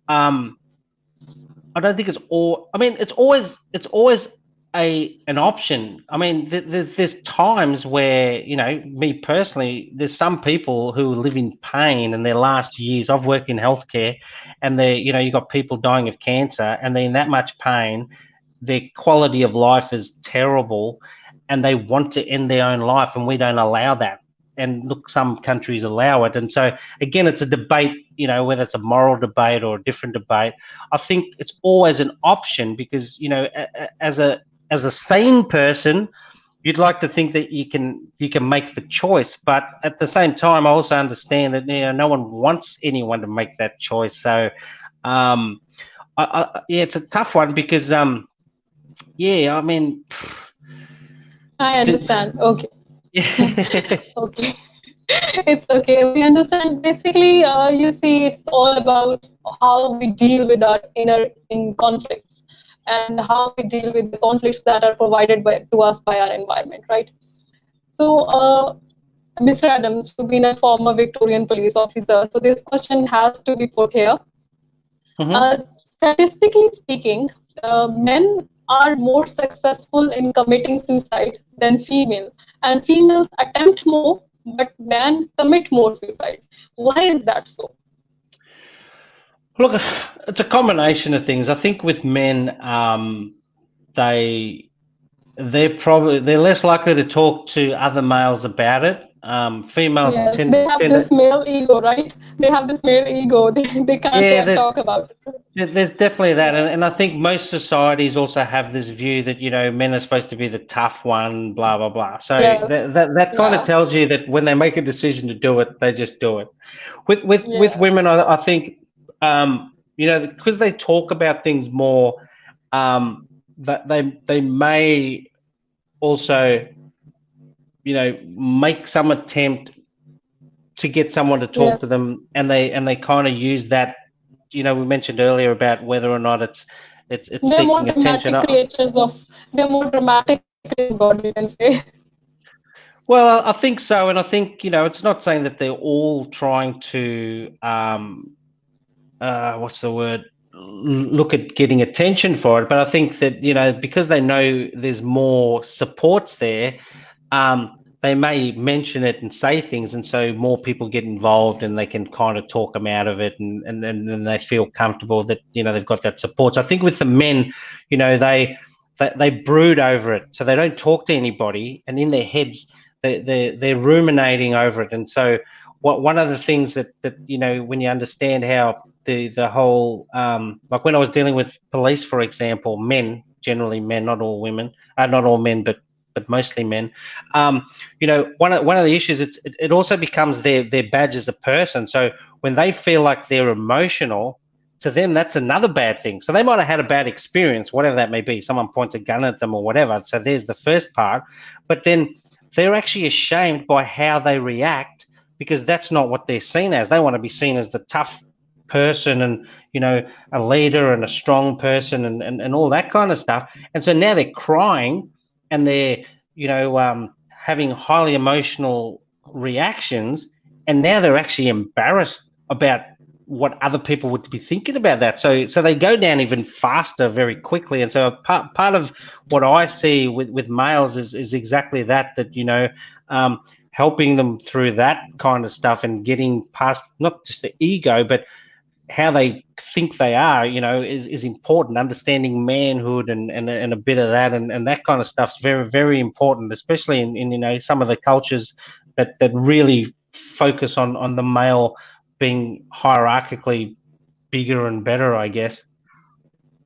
I don't think it's all. I mean, it's always an option. I mean, there's times where, me personally, there's some people who live in pain in their last years. I've worked in healthcare, and you've got people dying of cancer, and they're in that much pain. Their quality of life is terrible, and they want to end their own life, and we don't allow that. And look, some countries allow it. And so again, it's a debate, whether it's a moral debate or a different debate. I think it's always an option because, as a sane person, you'd like to think that you can make the choice. But at the same time, I also understand that, no one wants anyone to make that choice. So, yeah, it's a tough one because, yeah, I mean, I understand. Okay. yeah. Okay. It's okay. We understand. Basically, you see, it's all about how we deal with our in conflicts and how we deal with the conflicts that are provided to us by our environment, right? So, Mr. Adams, you've been a former Victorian police officer, so this question has to be put here. Statistically speaking, men are more successful in committing suicide than females, and females attempt more, but men commit more suicide. Why is that so? Look, it's a combination of things. I think with men, they're less likely to talk to other males about it. Females tend they have this male ego, right? They have this male ego. They can't talk about it. There's definitely that, and I think most societies also have this view that men are supposed to be the tough one, blah blah blah. So that kind of tells you that when they make a decision to do it, they just do it. With women, I think because they talk about things more, that they may also make some attempt to get someone to talk to them, and they kind of use that. We mentioned earlier about whether or not it's seeking attention. They're more dramatic than God, we can say. Well, I think so, and I think it's not saying that they're all trying to what's the word? Look at getting attention for it, but I think that because they know there's more supports there, they may mention it and say things, and so more people get involved, and they can kind of talk them out of it, and then they feel comfortable that they've got that support. So I think with the men, they brood over it, so they don't talk to anybody, and in their heads they're ruminating over it. And so one of the things that when you understand how the whole like when I was dealing with police, for example, generally men, not all women, not all men, but mostly men. One of the issues, it also becomes their badge as a person. So when they feel like they're emotional, to them that's another bad thing. So they might have had a bad experience, whatever that may be. Someone points a gun at them or whatever. So there's the first part. But then they're actually ashamed by how they react, because that's not what they're seen as. They want to be seen as the tough person and a leader and a strong person and all that kind of stuff. And so now they're crying, and they're having highly emotional reactions, and now they're actually embarrassed about what other people would be thinking about that. So they go down even faster very quickly. And so part of what I see with males is exactly that helping them through that kind of stuff and getting past not just the ego, but how they think they are, is important. Understanding manhood and a bit of that and that kind of stuff's very, very important, especially in some of the cultures that really focus on the male being hierarchically bigger and better, I guess.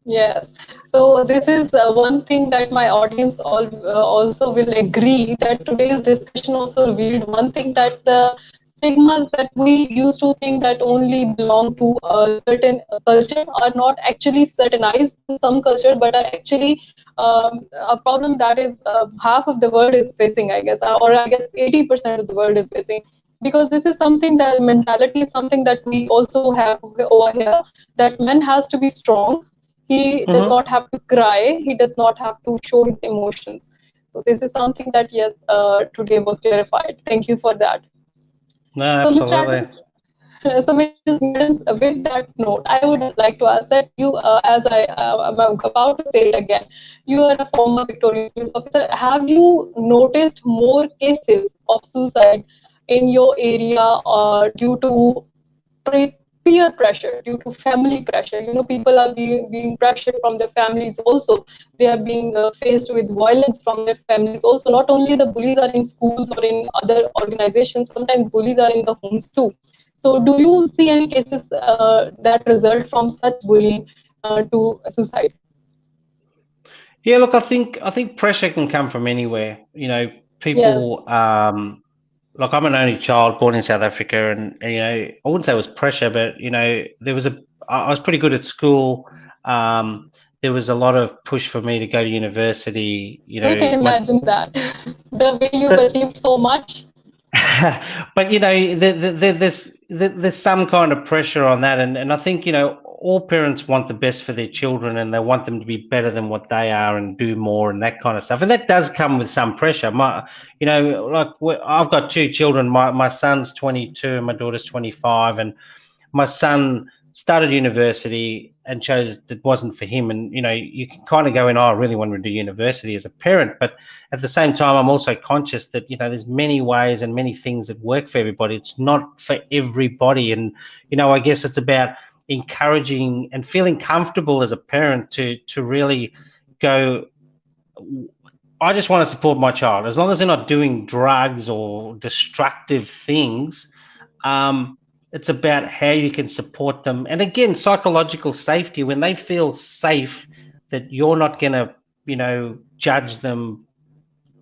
Yes. So this is one thing that my audience also will agree, that today's discussion also revealed one thing, that the stigmas that we used to think that only belong to a certain culture are not actually certainized in some cultures, but are actually a problem that is half of the world is facing, I guess, or I guess 80% of the world is facing. Because this is something, that mentality is something that we also have over here, that man has to be strong, he does not have to cry, he does not have to show his emotions. So this is something that, yes, today was clarified. Thank you for that. No, So Mr. absolutely. Adams, with that note, I would like to ask that you, as I am about to say it again, you are a former Victorian police officer. Have you noticed more cases of suicide in your area due to peer pressure, due to family pressure? People are being pressured from their families also. They are being faced with violence from their families also. Not only the bullies are in schools or in other organizations, sometimes bullies are in the homes too. So do you see any cases that result from such bullying to suicide? Yeah, look, I think pressure can come from anywhere. Yes. People. Like I'm an only child born in South Africa, and I wouldn't say it was pressure, but there was I was pretty good at school. There was a lot of push for me to go to university. We can imagine that. The way you've So, achieved so much. but there's some kind of pressure on that, and I think all parents want the best for their children, and they want them to be better than what they are and do more and that kind of stuff, and that does come with some pressure. I've got two children. My son's 22 and my daughter's 25, and my son started university and chose it wasn't for him. And you can kind of go in, oh, I really want to do university as a parent, but at the same time I'm also conscious that there's many ways and many things that work for everybody. It's not for everybody. And I guess it's about encouraging and feeling comfortable as a parent to really go, I just want to support my child as long as they're not doing drugs or destructive things. It's about how you can support them. And again, psychological safety, when they feel safe that you're not going to, judge them,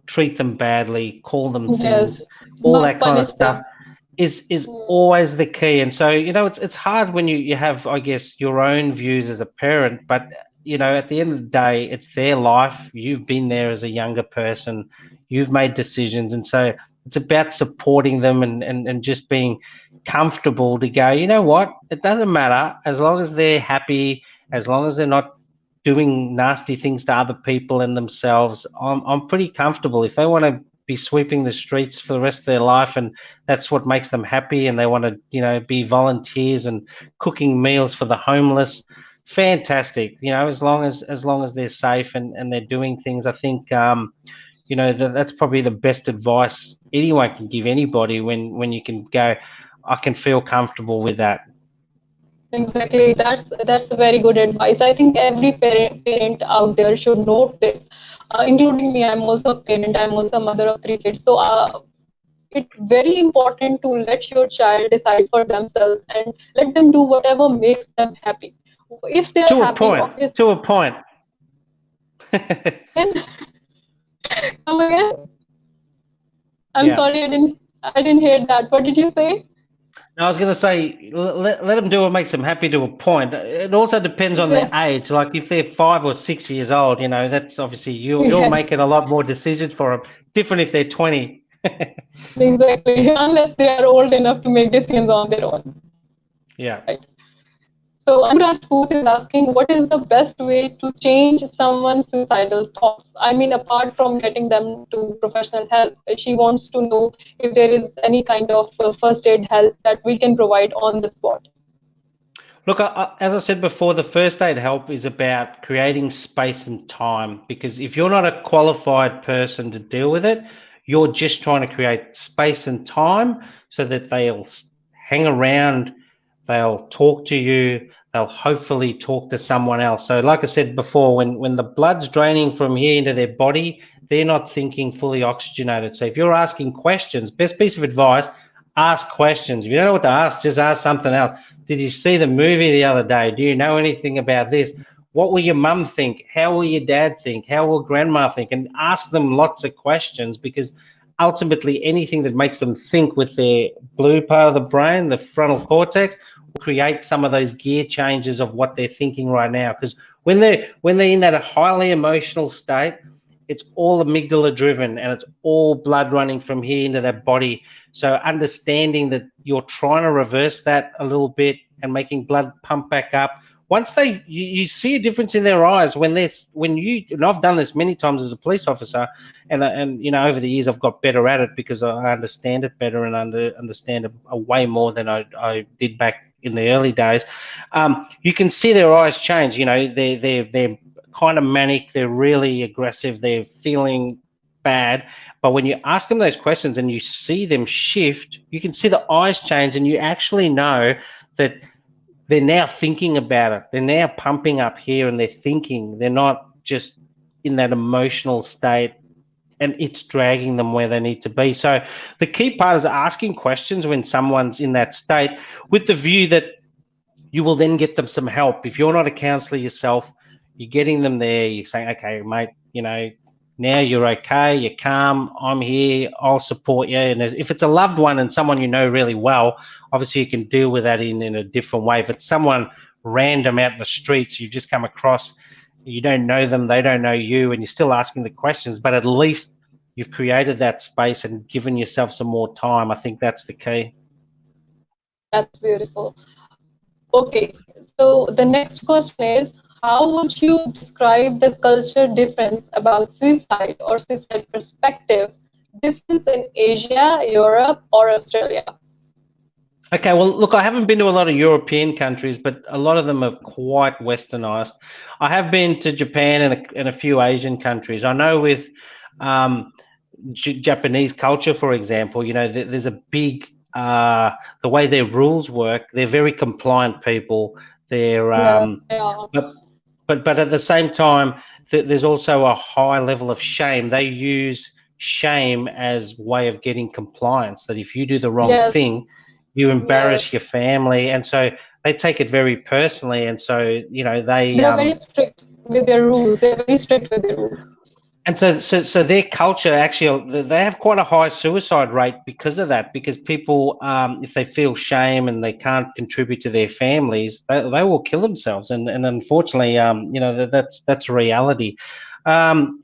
treat them badly, call them Yes. things, all Not that kind of punish stuff them. is always the key. And so, it's hard when you have, I guess, your own views as a parent, but at the end of the day, it's their life. You've been there as a younger person, you've made decisions. And so it's about supporting them and just being comfortable to go, you know what, it doesn't matter as long as they're happy, as long as they're not doing nasty things to other people and themselves. I'm pretty comfortable. If they want to be sweeping the streets for the rest of their life and that's what makes them happy, and they want to be volunteers and cooking meals for the homeless, fantastic. As long as they're safe and they're doing things, I think that's probably the best advice anyone can give anybody, when you can go, I can feel comfortable with that. Exactly. That's a very good advice. I think every parent out there should note this, including me. I'm also a parent. I'm also a mother of three kids. So it's very important to let your child decide for themselves and let them do whatever makes them happy. If they are To a happy, point. obviously. To a point. Come again? I'm Yeah. sorry, I didn't hear that. What did you say? I was going to say, let them do what makes them happy to a point. It also depends on their Yes. age. Like if they're 5 or 6 years old, that's obviously you're Yes. making a lot more decisions for them. Different if they're 20. Exactly. Unless they are old enough to make decisions on their own. Yeah. Right. So Anurag Booth is asking, what is the best way to change someone's suicidal thoughts? I mean, apart from getting them to professional help, she wants to know if there is any kind of first aid help that we can provide on the spot. Look, as I said before, the first aid help is about creating space and time, because if you're not a qualified person to deal with it, You're just trying to create space and time so that they'll hang around, they'll talk to you, they'll hopefully talk to someone else. So like I said before, when the blood's draining from here into their body, they're not thinking fully oxygenated. So if you're asking questions, best piece of advice, ask questions. If you don't know what to ask, just ask something else. Did you see the movie the other day? Do you know anything about this? What will your mum think? How will your dad think? How will grandma think? And ask them lots of questions, because ultimately anything that makes them think with their blue part of the brain, the frontal cortex, will create some of those gear changes of what they're thinking right now. Because when they're in that highly emotional state, it's all amygdala driven and it's all blood running from here into that body. So understanding that you're trying to reverse that a little bit and making blood pump back up. Once you see a difference in their eyes when you, and I've done this many times as a police officer, and you know, over the years I've got better at it because I understand it better and understand a way more than I did back in the early days. You can see their eyes change. You know, they're kind of manic, they're really aggressive, they're feeling bad. But when you ask them those questions and you see them shift, you can see the eyes change, and you actually know that they're now thinking about it. They're now pumping up here and they're thinking. They're not just in that emotional state and it's dragging them where they need to be. So the key part is asking questions when someone's in that state, with the view that you will then get them some help. If you're not a counsellor yourself, you're getting them there. You're saying, okay, mate, you know, now you're okay, you're calm, I'm here, I'll support you. And if it's a loved one and someone you know really well, obviously you can deal with that in a different way. If it's someone random out in the streets you've just come across, you don't know them, they don't know you, and you're still asking the questions, but at least you've created that space and given yourself some more time. I think that's the key. That's beautiful. Okay, so the next question is, how would you describe the culture difference about suicide or suicide perspective difference in Asia, Europe, or Australia? Okay, well, look, I haven't been to a lot of European countries, but a lot of them are quite westernized. I have been to Japan and a few Asian countries. I know with Japanese culture, for example, you know, there's a big, the way their rules work, they're very compliant people. They're, but at the same time, there's also a high level of shame. They use shame as way of getting compliance, that if you do the wrong thing, you embarrass your family, and so they take it very personally, and so, you know, they're very strict with their rules. They're very strict with their rules. And so their culture, actually, they have quite a high suicide rate because of that, because people, if they feel shame and they can't contribute to their families, they will kill themselves. And unfortunately, you know, that's a reality.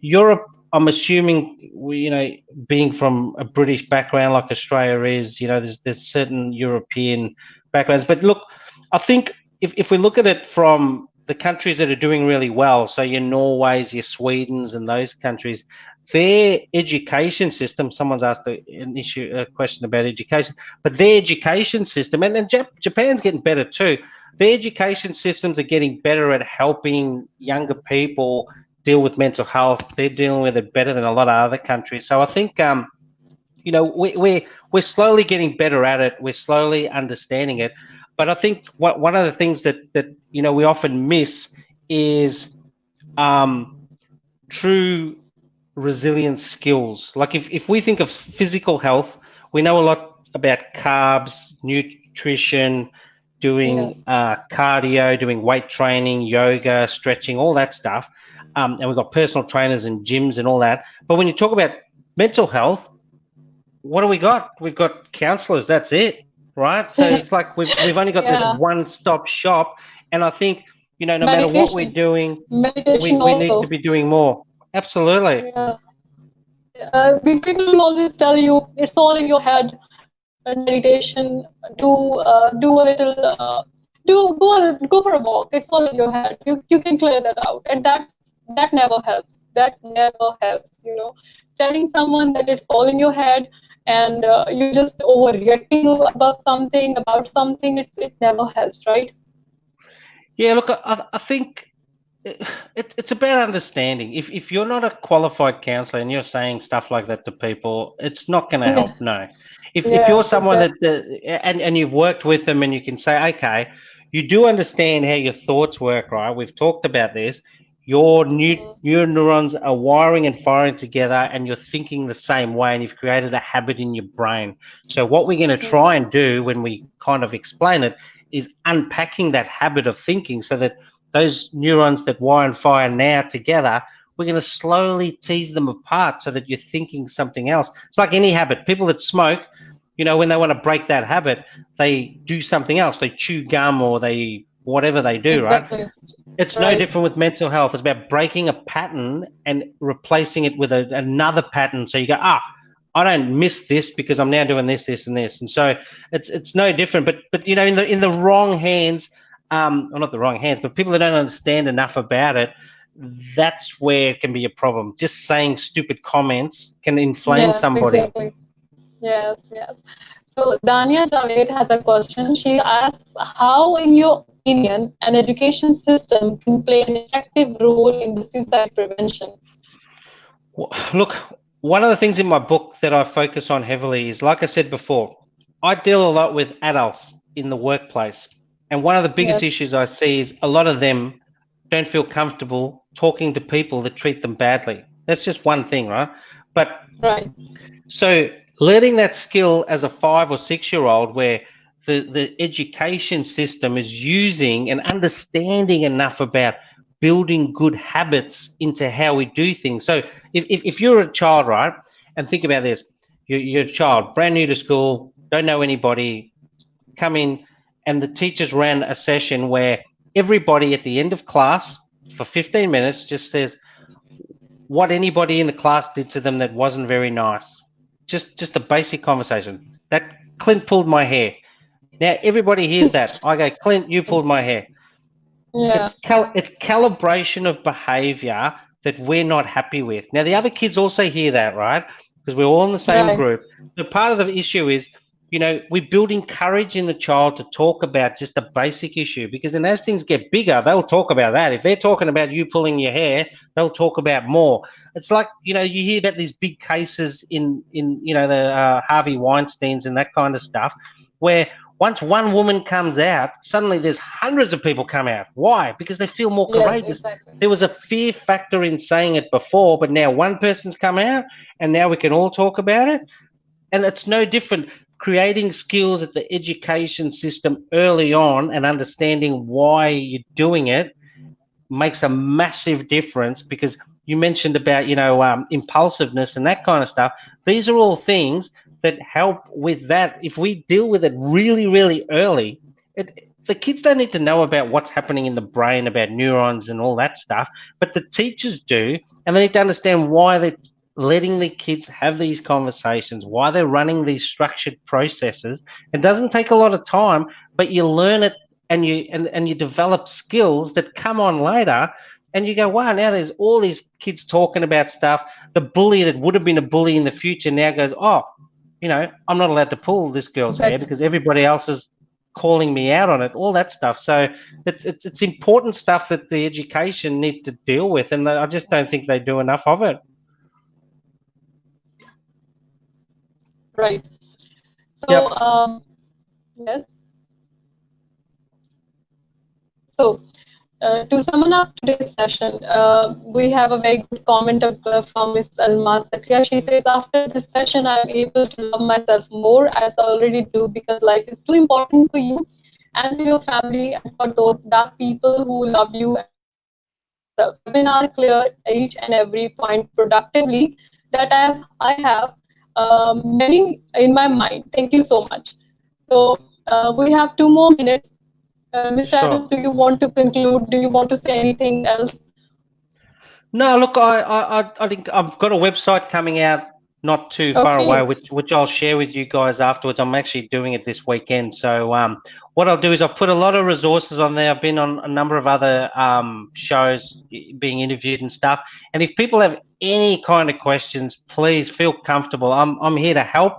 Europe, I'm assuming, you know, being from a British background like Australia is, you know, there's certain European backgrounds. But look, I think if we look at it from the countries that are doing really well, so your Norways, your Swedens and those countries, their education system, someone's asked a question about education, but their education system, and Japan's getting better too, their education systems are getting better at helping younger people deal with mental health. They're dealing with it better than a lot of other countries. So I think, you know, we're slowly getting better at it. We're slowly understanding it. But I think one of the things that you know, we often miss is true resilience skills. Like if we think of physical health, we know a lot about carbs, nutrition, doing cardio, doing weight training, yoga, stretching, all that stuff. And we've got personal trainers and gyms and all that. But when you talk about mental health, what do we got? We've got counselors. That's it. Right, so it's like we've only got this one-stop shop, and I think, you know, no matter what we're doing, we need to be doing more. Absolutely. People will always tell you it's all in your head. Meditation, do a little, go for a walk. It's all in your head. You can clear that out, and that never helps. That never helps. You know, telling someone that it's all in your head and you're just overreacting about something, it never helps, right? Yeah, look, I think it's about understanding. If you're not a qualified counselor and you're saying stuff like that to people, it's not going to Yeah, help. No. If yeah, you're someone that exactly. and you've worked with them and you can say, okay, you do understand how your thoughts work, right? We've talked about this. Your neurons are wiring and firing together, and you're thinking the same way, and you've created a habit in your brain. So what we're going to try and do when we kind of explain it is unpacking that habit of thinking, so that those neurons that wire and fire now together, we're going to slowly tease them apart so that you're thinking something else. It's like any habit. People that smoke, when they want to break that habit, they do something else. They chew gum or they whatever they do, right? Exactly. It's no Right. different with mental health. It's about breaking a pattern and replacing it with another pattern. So you go, I don't miss this because I'm now doing this, this, and this. And so it's no different. But in the wrong hands, or not the wrong hands, but people that don't understand enough about it, that's where it can be a problem. Just saying stupid comments can inflame Yes, somebody. exactly. Yes, yes. So Dania Javed has a question. She asks, how, in your opinion, an education system can play an effective role in the suicide prevention? Look, one of the things in my book that I focus on heavily is, like I said before, I deal a lot with adults in the workplace. And one of the biggest Yes, issues I see is a lot of them don't feel comfortable talking to people that treat them badly. That's just one thing, right? But right. so learning that skill as a 5 or 6 year old, where the education system is using and understanding enough about building good habits into how we do things. So if you're a child, right, and think about this, you're a child, brand new to school, don't know anybody, come in, and the teachers ran a session where everybody at the end of class for 15 minutes just says what anybody in the class did to them that wasn't very nice. Just a basic conversation. That Clint pulled my hair. Now everybody hears that. I go, Clint, you pulled my hair. Yeah, It's calibration of behavior that we're not happy with. Now the other kids also hear that, right? Because we're all in the same right. group. So part of the issue is, we're building courage in the child to talk about just a basic issue, because then as things get bigger, they'll talk about that. If they're talking about you pulling your hair, they'll talk about more. It's like, you hear about these big cases in the Harvey Weinsteins and that kind of stuff, where once one woman comes out, suddenly there's hundreds of people come out. Why? Because they feel more Yes, courageous. exactly. There was a fear factor in saying it before, but now one person's come out and now we can all talk about it. And it's no different. Creating skills at the education system early on and understanding why you're doing it makes a massive difference, because you mentioned about impulsiveness and that kind of stuff. These are all things that help with that. If we deal with it really, really early, the kids don't need to know about what's happening in the brain, about neurons and all that stuff, but the teachers do, and they need to understand why they're letting the kids have these conversations, why they're running these structured processes. It doesn't take a lot of time, but you learn it, and you develop skills that come on later, and you go, wow, now there's all these kids talking about stuff. The bully that would have been a bully in the future now goes, oh, I'm not allowed to pull this girl's hair Exactly. because everybody else is calling me out on it, all that stuff. So it's important stuff that the education need to deal with, and I just don't think they do enough of it. Right. So, Yep. yes. So, to sum up today's session, we have a very good comment from Miss Alma Sakria. She says, after this session, I'm able to love myself more, as I already do, because life is too important for you and to your family and for those dark people who love you and yourself. Webinar cleared each and every point productively that I have many in my mind. Thank you so much. So we have 2 more minutes. Mr. Adams, Sure. do you want to conclude? Do you want to say anything else? No, look, I think I've got a website coming out not too far away, Okay. which I'll share with you guys afterwards. I'm actually doing it this weekend. So what I'll do is I'll put a lot of resources on there. I've been on a number of other shows being interviewed and stuff. And if people have any kind of questions, please feel comfortable. I'm here to help.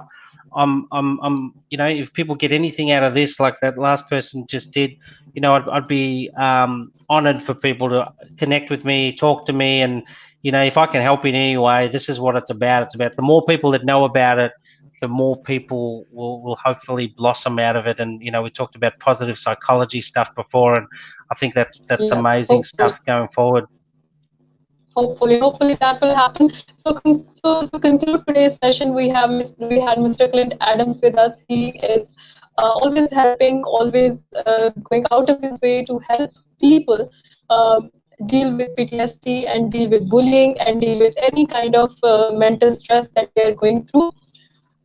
I'm you know, if people get anything out of this, like that last person just did, you know, I'd be honored for people to connect with me, talk to me, and you know, if I can help in any way, this is what it's about. It's about the more people that know about it, the more people will hopefully blossom out of it. And you know, we talked about positive psychology stuff before, and I think that's Yes, amazing hopefully. stuff going forward. Hopefully that will happen. So to conclude today's session, we had Mr. Clint Adams with us. He is always helping, always going out of his way to help people deal with PTSD and deal with bullying and deal with any kind of mental stress that they are going through.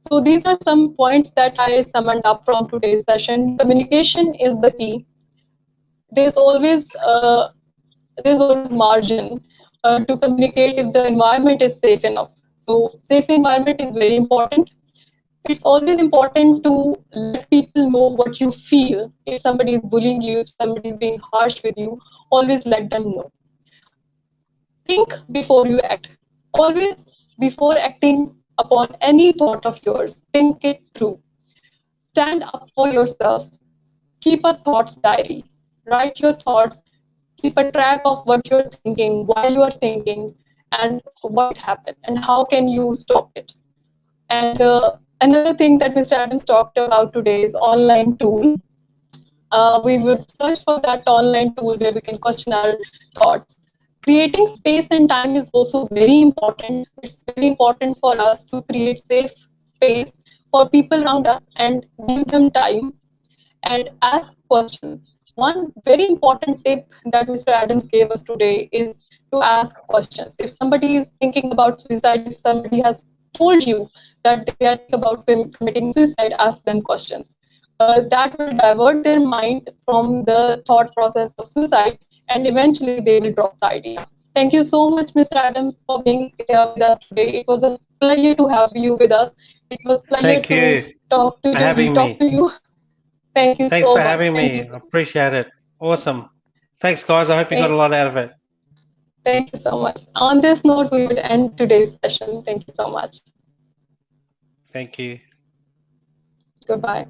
So these are some points that I summoned up from today's session. Communication is the key. There's always uh, there's always margin to communicate if the environment is safe enough. So safe environment is very important. It's always important to let people know what you feel. If somebody is bullying you, if somebody is being harsh with you, always let them know. Think before you act. Always, before acting upon any thought of yours, think it through. Stand up for yourself. Keep a thoughts diary. Write your thoughts. Keep a track of what you're thinking, why you are thinking, and what happened, and how can you stop it. And another thing that Mr. Adams talked about today is online tool. We would search for that online tool where we can question our thoughts. Creating space and time is also very important. It's very important for us to create safe space for people around us and give them time and ask questions. One very important tip that Mr. Adams gave us today is to ask questions. If somebody is thinking about suicide, if somebody has told you that they are thinking about committing suicide, ask them questions. That will divert their mind from the thought process of suicide, and eventually they will drop the idea. Thank you so much, Mr. Adams, for being here with us today. It was a pleasure to have you with us. It was a pleasure Thank to you talk for to having talk to me. you. Thank you Thanks so for much. having Thank me. you. I appreciate it. Awesome. Thanks, guys. I hope you got a Thank, lot out of it. thank you so much. On this note, we would end today's session. Thank you so much. Thank you. Goodbye.